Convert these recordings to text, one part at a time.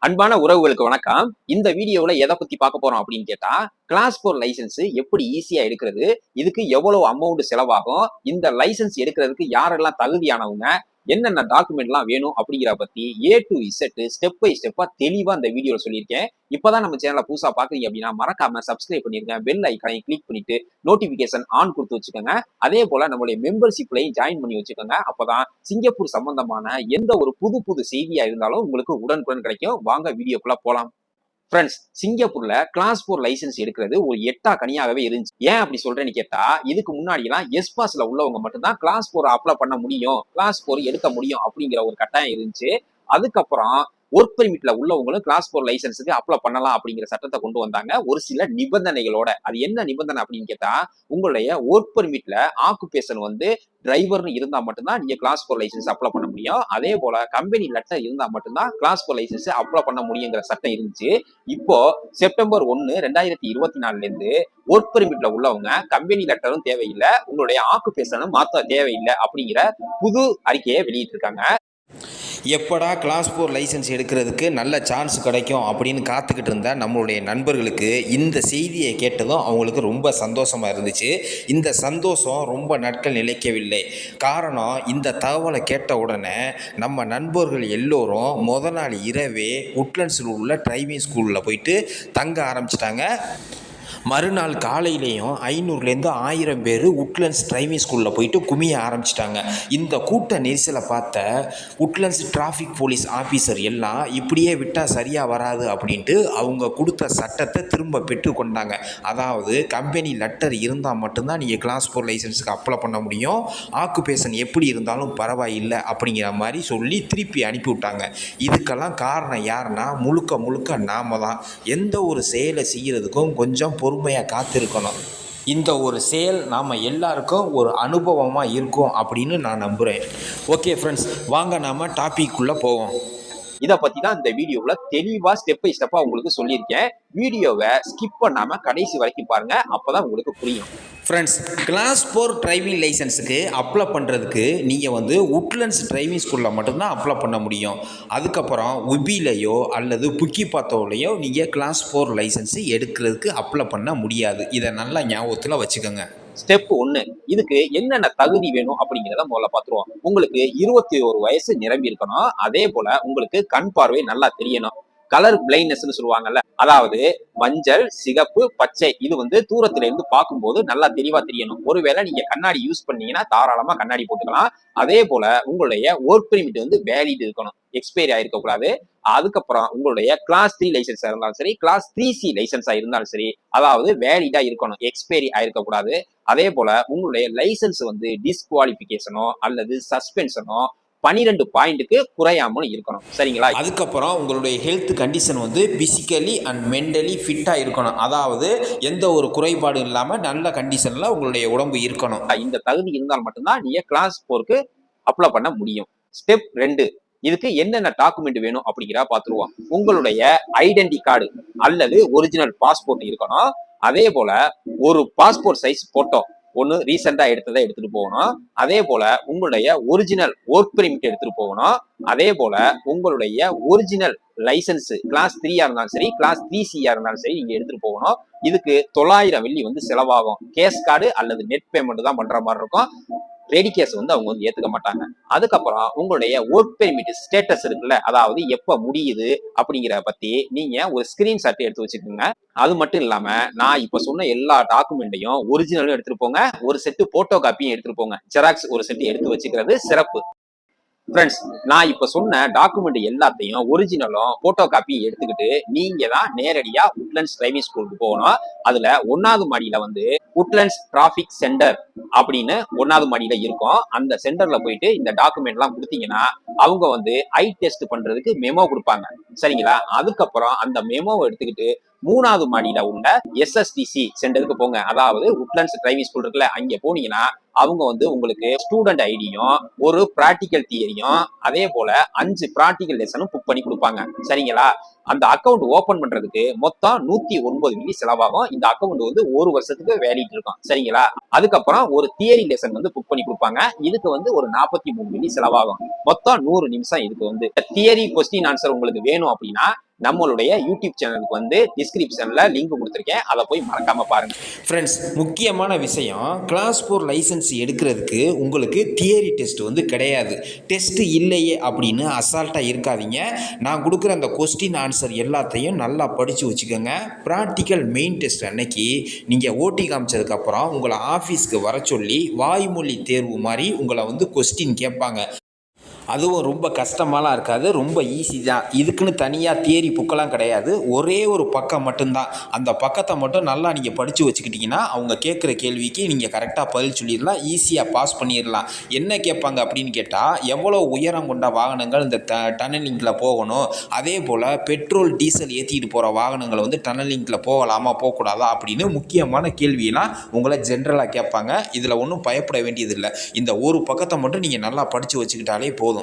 அன்பான உறவுகளுக்கு வணக்கம். இந்த வீடியோல எதை பத்தி பார்க்க போறோம் அப்படின்னு கேட்டா, கிளாஸ் 4 லைசென்ஸ் எப்படி ஈஸியா எடுக்கிறது? இதுக்கு எவ்வளவு அமௌண்ட் செலவாகும்? இந்த லைசென்ஸ் எடுக்கிறதுக்கு யாரெல்லாம் தகுதியானவங்க? என்னென்ன டாக்குமெண்ட்லாம் வேணும்? அப்படிங்கிற பத்தி A to Z step by ஸ்டெப்பா தெளிவா இந்த வீடியோல சொல்லியிருக்கேன். இப்பதான் நம்ம சேனலை புதுசா பாக்குறீங்க அப்படின்னா மறக்காம சப்ஸ்கிரைப் பண்ணிருங்க. பெல் ஐக்கானை கிளிக் பண்ணிட்டு நோட்டிபிகேஷன் ஆன் கொடுத்து வச்சுக்கோங்க. அதே போல நம்மளுடைய மெம்பர்ஷிப்லையும் ஜாயின் பண்ணி வச்சுக்கோங்க. அப்பதான் சிங்கப்பூர் சம்பந்தமான எந்த ஒரு புது செய்தியா இருந்தாலும் உங்களுக்கு உடனுக்குடன் கிடைக்கும். வாங்க வீடியோக்குள்ள போலாம். ஃப்ரெண்ட்ஸ், சிங்கப்பூர்ல கிளாஸ் 4 லைசென்ஸ் எடுக்கிறது ஒரு எட்டா கனியாகவே இருந்துச்சு. ஏன் அப்படி சொல்றேன்னு கேட்டா, இதுக்கு முன்னாடி எல்லாம் எஸ்பாஸ்ல உள்ளவங்க மட்டும்தான் கிளாஸ் 4 அப்ளை பண்ண முடியும், கிளாஸ் 4 எடுக்க முடியும் அப்படிங்கிற ஒரு கட்டாயம் இருந்துச்சு. அதுக்கப்புறம் ஒர்க் பெர்மிட்ல உள்ளவங்களும் கிளாஸ் 4 லைசென்ஸுக்கு அப்ளை பண்ணலாம் அப்படிங்கிற சட்டத்தை கொண்டு வந்தாங்க, ஒரு சில நிபந்தனைகளோட. அது என்ன நிபந்தனை அப்படின்னு கேட்டா, உங்களுடைய ஒர்க் பெர்மிட்ல ஆக்குபேஷன் வந்து டிரைவர்னு இருந்தா மட்டும்தான் நீங்க கிளாஸ் 4 லைசென்ஸ் அப்ளை பண்ண முடியும். அதே போல கம்பெனி லெட்டர் இருந்தா மட்டும்தான் கிளாஸ் 4 லைசென்ஸ் அப்ளை பண்ண முடியுங்கிற சட்டம் இருந்துச்சு. இப்போ செப்டம்பர் 1, 2024 இருந்து ஒர்க் பெர்மிட்ல உள்ளவங்க கம்பெனி லெட்டரும் தேவையில்லை, உங்களுடைய ஆக்குபேஷனும் மாற்ற தேவையில்லை அப்படிங்கிற புது அறிக்கையை வெளியிட்டிருக்காங்க. எப்படா கிளாஸ் 4 லைசன்ஸ் எடுக்கிறதுக்கு நல்ல சான்ஸ் கிடைக்கும் அப்படின்னு காத்துக்கிட்டு இருந்த நம்மளுடைய நண்பர்களுக்கு இந்த செய்தியை கேட்டதும் அவங்களுக்கு ரொம்ப சந்தோஷமாக இருந்துச்சு. இந்த சந்தோஷம் ரொம்ப நாட்கள் நிலைக்கவில்லை. காரணம், இந்த தகவலை கேட்ட உடனே நம்ம நண்பர்கள் எல்லோரும் முத நாள் இரவே உட்லண்ட்ஸில் உள்ள டிரைவிங் ஸ்கூலில் போயிட்டு தங்க ஆரம்பிச்சிட்டாங்க. மறுநாள் காலையிலேயும் 500லேருந்து 1000 பேர் உட்லண்ட்ஸ் டிரைவிங் ஸ்கூலில் போயிட்டு குமிய ஆரம்பிச்சிட்டாங்க. இந்த கூட்ட நெரிசலை பார்த்த உட்லண்ட்ஸ் டிராஃபிக் போலீஸ் ஆஃபீஸர் எல்லாம் இப்படியே விட்டால் சரியாக வராது அப்படின்ட்டு அவங்க கொடுத்த சட்டத்தை திரும்ப பெற்றுக்கொண்டாங்க. அதாவது கம்பெனி லெட்டர் இருந்தால் மட்டும்தான் நீங்கள் கிளாஸ் 4 லைசன்ஸுக்கு அப்ளை பண்ண முடியும், ஆக்குபேஷன் எப்படி இருந்தாலும் பரவாயில்லை அப்படிங்கிற மாதிரி சொல்லி திருப்பி அனுப்பிவிட்டாங்க. இதுக்கெல்லாம் காரணம் யாருன்னா முழுக்க நாம தான். எந்த ஒரு செயலை செய்கிறதுக்கும் கொஞ்சம் பொறுமையாக காத்திருக்கணும். இந்த ஒரு செயல் நாம் எல்லாருக்கும் ஒரு அனுபவமாக இருக்கும் அப்படின்னு நான் நம்புகிறேன். ஓகே ஃப்ரெண்ட்ஸ், வாங்க நாம் டாபிக்குள்ளே போவோம். இதை பத்தி தான் இந்த வீடியோவில் தெளிவா ஸ்டெப் பை ஸ்டெப்பா உங்களுக்கு சொல்லியிருக்கேன். வீடியோவை ஸ்கிப் பண்ணாம கடைசி வரைக்கும் பாருங்க, அப்பதான் உங்களுக்கு புரியும். ஃப்ரெண்ட்ஸ், கிளாஸ் 4 டிரைவிங் லைசன்ஸுக்கு அப்ளை பண்ணுறதுக்கு நீங்கள் வந்து உட்லண்ட்ஸ் டிரைவிங் ஸ்கூலில் மட்டும்தான் அப்ளை பண்ண முடியும். அதுக்கப்புறம் உபிலையோ அல்லது புக்கிபாத்தோலையோ நீங்கள் கிளாஸ் 4 லைசன்ஸு எடுக்கிறதுக்கு அப்ளை பண்ண முடியாது. இதை நல்லா ஞாபகத்தில் வச்சுக்கோங்க. ஸ்டெப் 1, இதுக்கு என்னென்ன தகுதி வேணும் அப்படிங்கிறத முதல்ல பார்த்துருவோம். உங்களுக்கு 21 வயசு நிரம்பி இருக்கணும். அதே போல உங்களுக்கு கண் பார்வை நல்லா தெரியணும். கலர் பிளைண்ட்னஸ்னு சொல்லுவாங்கல்ல, அதாவது மஞ்சள், சிகப்பு, பச்சை, இது வந்து தூரத்துல இருந்து பார்க்கும்போது நல்லா தெளிவா தெரியணும். ஒருவேளை நீங்க கண்ணாடி யூஸ் பண்ணீங்கன்னா தாராளமா கண்ணாடி போட்டுக்கலாம். அதே போல உங்களுடைய ஒர்க் பெர்மிட் வந்து வேலிட் இருக்கணும், எக்ஸ்பைரி ஆயிருக்க கூடாது. அதுக்கப்புறம் உங்களுடைய கிளாஸ் 3 லைசன்ஸா இருந்தாலும் சரி, கிளாஸ் 3C லைசன்ஸா இருந்தாலும் சரி, அதாவது வேலிடா இருக்கணும், எக்ஸ்பைரி ஆயிருக்க கூடாது. அதே போல உங்களுடைய லைசன்ஸ் வந்து டிஸ்குவாலிபிகேஷனோ அல்லது சஸ்பென்ஷனோ 12 பாயிண்ட்டுக்கு குறையாமலும் இருக்கணும். சரிங்களா? அதுக்கப்புறம் உங்களுடைய ஹெல்த் கண்டிஷன் வந்து பிசிக்கலி அண்ட் மென்டலி ஃபிட்டாக இருக்கணும். அதாவது எந்த ஒரு குறைபாடும் இல்லாமல் நல்ல கண்டிஷனில் உங்களுடைய உடம்பு இருக்கணும். இந்த தகுதி இருந்தால் மட்டும்தான் நீங்க கிளாஸ் 4க்கு அப்ளை பண்ண முடியும். ஸ்டெப் 2, இதுக்கு என்னென்ன டாக்குமெண்ட் வேணும் அப்படிங்கிற பார்த்துருவோம். உங்களுடைய ஐடென்டி கார்டு அல்லது ஒரிஜினல் பாஸ்போர்ட் இருக்கணும். அதே போல ஒரு பாஸ்போர்ட் சைஸ் போட்டோ ஒன்று ரீசெண்டா எடுத்ததை எடுத்துட்டு போகணும். அதே போல உங்களுடைய ஒரிஜினல் ஒர்க் பெர்மிட் எடுத்துட்டு போகணும். அதே போல உங்களுடைய ஒரிஜினல் லைசன்ஸ் கிளாஸ் 3 இருந்தாலும் சரி, கிளாஸ் 3C இருந்தாலும் சரி, நீங்க எடுத்துட்டு போகணும். இதுக்கு 900 வெள்ளி வந்து செலவாகும். கேஷ் கார்டு அல்லது நெட் பேமெண்ட் தான் பண்ற மாதிரி இருக்கும். ரெடி கேஸ் வந்து அவங்க வந்து ஏத்துக்க மாட்டாங்க. அதுக்கப்புறம் உங்களுடைய ஒர்க் பெர்மிட் ஸ்டேட்டஸ் இருக்குல்ல, அதாவது எப்ப முடியுது அப்படிங்கிற பத்தி நீங்க ஒரு ஸ்கிரீன்ஷாட் எடுத்து வச்சுக்கோங்க. அது மட்டும் இல்லாம நான் இப்ப சொன்ன எல்லா டாக்குமெண்ட்டையும் ஒரிஜினலும் எடுத்துட்டு போங்க, ஒரு செட்டு போட்டோ காப்பியும் எடுத்துட்டு போங்க. ஜெராக்ஸ் ஒரு செட்டு எடுத்து வச்சுக்கிறது சிறப்பு. ஃப்ரெண்ட்ஸ், நான் இப்ப சொன்ன டாக்குமெண்ட் எல்லாத்தையும் ஒரிஜினலும் போட்டோ காப்பியும் எடுத்துக்கிட்டு நீங்க தான் நேரடியா உட்லண்ட்ஸ் டிரைவிங் ஸ்கூலுக்கு போகணும். அதுல 1வது மாடியில வந்து உட்லண்ட்ஸ் டிராபிக் சென்டர் அப்படின்னு 1வது மாடியில இருக்கும். அந்த சென்டர்ல போயிட்டு இந்த டாக்குமெண்ட் எல்லாம் கொடுத்தீங்கன்னா அவங்க வந்து ஐ டெஸ்ட் பண்றதுக்கு மெமோ கொடுப்பாங்க. சரிங்களா? அதுக்கப்புறம் அந்த மெமோவை எடுத்துக்கிட்டு 3வது மாடியில உள்ள எஸ்எஸ்டிசி சென்டருக்கு போங்க. அதாவது உட்லண்ட்ஸ் டிரைவிங் ஸ்கூல் இருக்குல்ல, அங்க போனீங்கன்னா அவங்க வந்து உங்களுக்கு ஸ்டூடெண்ட் ஐடியும் ஒரு பிராக்டிக்கல் தியரியும் அதே போல 5 பிராக்டிக்கல் லெசனும் புக் பண்ணி கொடுப்பாங்க. சரிங்களா? அந்த அக்கௌண்ட் ஓபன் பண்றதுக்கு மொத்தம் 109 மில்லி செலவாகும். இந்த அக்கௌண்ட் வந்து 1 வருஷத்துக்கு வேலிட் இருக்கும். சரிங்களா? அதுக்கப்புறம் ஒரு தியரி லெசன் வந்து புக் பண்ணி கொடுப்பாங்க. இதுக்கு வந்து ஒரு 43 மில்லி செலவாகும். மொத்தம் 100 நிமிஷம். இதுக்கு வந்து தியரி கொஸ்டின் ஆன்சர் உங்களுக்கு வேணும் அப்படின்னா நம்மளுடைய யூடியூப் சேனலுக்கு வந்து டிஸ்கிரிப்ஷன்ல லிங்க் கொடுத்துருக்கேன். அதை போய் மறக்காம பாருங்க. ஃப்ரெண்ட்ஸ், முக்கியமான விஷயம், கிளாஸ் 4 லைசன்ஸ் எடுக்கிறதுக்கு உங்களுக்கு தியரி டெஸ்ட் வந்து கிடையாது. டெஸ்ட் இல்லையே அப்படின்னு அசால்ட்டாக இருக்காதீங்க. நான் கொடுக்குற அந்த கொஸ்டின் ஆன்சர் எல்லாத்தையும் நல்லா படித்து வச்சுக்கோங்க. ப்ராக்டிக்கல் மெயின் டெஸ்ட் அன்னைக்கு நீங்கள் ஓட்டி காமிச்சதுக்கப்புறம் உங்களை ஆஃபீஸ்க்கு வர சொல்லி வாய்மொழி தேர்வு மாதிரி உங்களை வந்து கொஸ்டின் கேட்பாங்க. அதுவும் ரொம்ப கஷ்டமாலாம் இருக்காது, ரொம்ப ஈஸி தான். இதுக்குன்னு தனியாக தியரி புக்கெல்லாம் கிடையாது. ஒரே ஒரு பக்கம் மட்டும்தான். அந்த பக்கத்தை மட்டும் நல்லா நீங்கள் படித்து வச்சுக்கிட்டிங்கன்னா அவங்க கேட்குற கேள்விக்கு நீங்கள் கரெக்டாக பதில் சொல்லிடலாம், ஈஸியாக பாஸ் பண்ணிடலாம். என்ன கேட்பாங்க அப்படின்னு கேட்டால், எவ்வளோ உயரம் கொண்ட வாகனங்கள் இந்த டனலிங்கில் போகணும், அதே போல் பெட்ரோல் டீசல் ஏற்றிட்டு போகிற வாகனங்களை வந்து டனலிங்கில் போகலாமா போகக்கூடாதா அப்படின்னு முக்கியமான கேள்வியெல்லாம் உங்களை ஜென்ரலாக கேட்பாங்க. இதில் ஒன்றும் பயப்பட வேண்டியதில்லை. இந்த ஒரு பக்கத்தை மட்டும் நீங்கள் நல்லா படித்து வச்சுக்கிட்டாலே போதும்.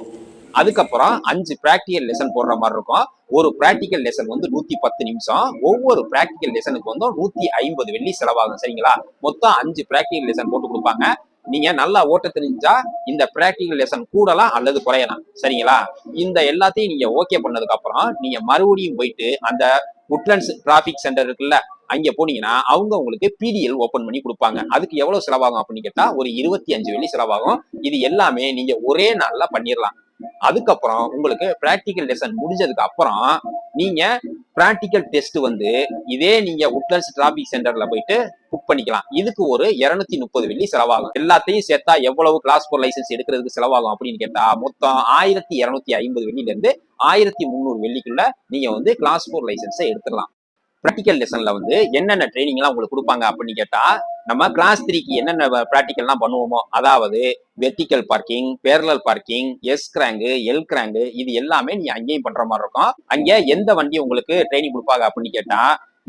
அதுக்கப்புறம் 5 பிராக்டிகல் லெசன் போடுற மாதிரி இருக்கும். ஒரு பிராக்டிகல் லெசன் வந்து 110 நிமிஷம். ஒவ்வொரு பிராக்டிகல் லெசனுக்கு வந்து 150 வெள்ளி செலவாகும். சரிங்களா? மொத்தம் 5 பிராக்டிகல் லெசன் போட்டு கொடுப்பாங்க. நீங்க நல்லா ஓட்ட தெரிஞ்சா இந்த பிராக்டிகல் லெசன் கூடலாம் அல்லது குறையலாம். சரிங்களா? இந்த எல்லாத்தையும் நீங்க ஓகே பண்ணதுக்கு அப்புறம் நீங்க மறுபடியும் போயிட்டு அந்த உட்லண்ட்ஸ் டிராபிக் சென்டர் இருக்குல்ல, அங்க போனீங்கன்னா அவங்க உங்களுக்கு பிடிஎல் ஓபன் பண்ணி கொடுப்பாங்க. அதுக்கு எவ்வளவு செலவாகும் அப்படின்னு கேட்டா ஒரு 25 வெள்ளி செலவாகும். இது எல்லாமே நீங்க ஒரே நாள்ல பண்ணிடலாம். அதுக்கப்புறம் உங்களுக்கு பிராக்டிகல் லெசன் முடிஞ்சதுக்கு அப்புறம் நீங்க பிராக்டிகல் டெஸ்ட் வந்து இதே நீங்க உட்லண்ட்ஸ் டிராபிக் சென்டர்ல போயிட்டு புக் பண்ணிக்கலாம். இதுக்கு ஒரு 230 வெள்ளி செலவாகும். எல்லாத்தையும் சேர்த்தா எவ்வளவு கிளாஸ் 4 லைசன்ஸ் எடுக்கிறதுக்கு செலவாகும் அப்படின்னு கேட்டா மொத்தம் 1250 வெள்ளில இருந்து 1300 வெள்ளிக்குள்ள நீங்க வந்து கிளாஸ் 4 லைசன்ஸை எடுத்துடலாம். ப்ராக்டிக்கல் லெசன்ல வந்து என்னென்ன ட்ரைனிங் எல்லாம் உங்களுக்கு கொடுப்பாங்க அப்படின்னு கேட்டா, நம்ம கிளாஸ் 3க்கு என்னென்ன ப்ராக்டிக்கல்லாம் பண்ணுவோமோ, அதாவது vertical parking, parallel parking, S crank, L crank, இது எல்லாமே நீங்க அங்கேயும் பண்ற மாதிரி இருக்கும். அங்க எந்த வண்டி உங்களுக்கு ட்ரைனிங் கொடுப்பாங்க அப்படின்னு கேட்டா,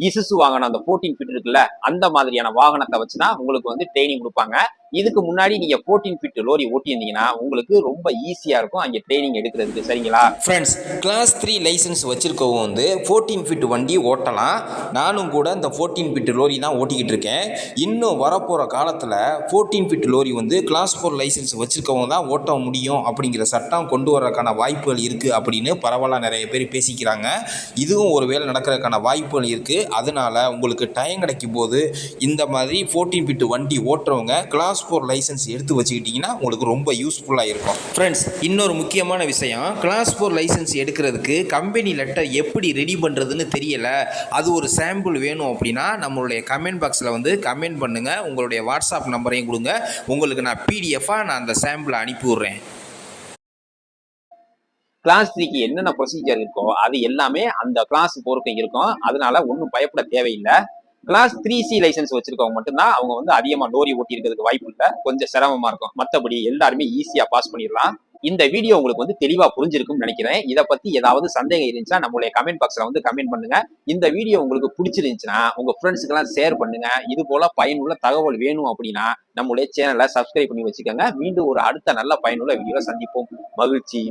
இசுசு வாகனம் அந்த 14 ஃபீட் இருக்குல்ல, அந்த மாதிரியான வாகனத்தை வச்சுதான் உங்களுக்கு வந்து ட்ரைனிங் கொடுப்பாங்க. இதுக்கு முன்னாடி நீங்க 14 ஃபீட் லோரி ஓட்டியிருந்தீங்கன்னா உங்களுக்கு ரொம்ப ஈஸியா இருக்கும் அங்கே ட்ரைனிங் எடுக்கிறதுக்கு. சரிங்களா ஃப்ரெண்ட்ஸ், கிளாஸ் 3 லைசன்ஸ் வச்சிருக்கவங்க வந்து 14 ஃபீட் வண்டி ஓட்டலாம். நானும் கூட இந்த 14 ஃபீட் லோரி தான் ஓட்டிக்கிட்டு இருக்கேன். இன்னும் வரப்போகிற காலத்தில் 14 ஃபீட் லோரி வந்து கிளாஸ் 4 லைசன்ஸ் வச்சிருக்கவங்க தான் ஓட்ட முடியும் அப்படிங்கிற சட்டம் கொண்டு வரதுக்கான வாய்ப்புகள் இருக்குது அப்படின்னு பரவலாக நிறைய பேர் பேசிக்கிறாங்க. இதுவும் ஒரு வேளை நடக்கிறதுக்கான வாய்ப்புகள் இருக்குது. அதனால் உங்களுக்கு டைம் கிடைக்கும் போது இந்த மாதிரி 14 ஃபீட் வண்டி ஓட்டுறவங்க கிளாஸ் 4 லைசன்ஸ் எடுத்து வச்சுக்கிட்டிங்கன்னா உங்களுக்கு ரொம்ப யூஸ்ஃபுல்லாக இருக்கும். ஃப்ரெண்ட்ஸ், இன்னொரு முக்கியமான விஷயம், கிளாஸ் 4 லைசன்ஸ் எடுக்கிறதுக்கு கம்பெனி லெட்டர் எப்படி ரெடி பண்ணுறதுன்னு தெரியலை, அது ஒரு சாம்பிள் வேணும் அப்படின்னா நம்மளுடைய கமெண்ட் பாக்ஸில் வந்து கமெண்ட் பண்ணுங்கள். உங்களுடைய வாட்ஸ்அப் நம்பரையும் கொடுங்க, உங்களுக்கு நான் பிடிஎஃபாக நான் அந்த சாம்பிளை அனுப்பி விட்றேன். கிளாஸ் 3க்கு என்னென்ன ப்ரொசீஜர் இருக்கோ அது எல்லாமே அந்த கிளாஸ் 4க்கு இருக்கும். அதனால ஒன்றும் பயப்பட தேவையில்லை. கிளாஸ் 3C லைசன்ஸ் வச்சிருக்கவங்க மட்டும்தான் அவங்க வந்து அதிகமாக லோரி ஓட்டி இருக்கிறதுக்கு வாய்ப்பு இல்லை, கொஞ்சம் சிரமமா இருக்கும். மற்றபடி எல்லாருமே ஈஸியா பாஸ் பண்ணிடலாம். இந்த வீடியோ உங்களுக்கு வந்து தெளிவா புரிஞ்சிருக்கும்னு நினைக்கிறேன். இதை பத்தி ஏதாவது சந்தேகம் இருந்துச்சுன்னா நம்மளுடைய கமெண்ட் பாக்ஸ்ல வந்து கமெண்ட் பண்ணுங்க. இந்த வீடியோ உங்களுக்கு பிடிச்சிருந்துச்சுன்னா உங்க ஃப்ரெண்ட்ஸுக்கு எல்லாம் ஷேர் பண்ணுங்க. இது போல பயனுள்ள தகவல் வேணும் அப்படின்னா நம்மளுடைய சேனலை சப்ஸ்கிரைப் பண்ணி வச்சுக்கோங்க. மீண்டும் ஒரு அடுத்த நல்ல பயனுள்ள வீடியோல சந்திப்போம். மகிழ்ச்சி.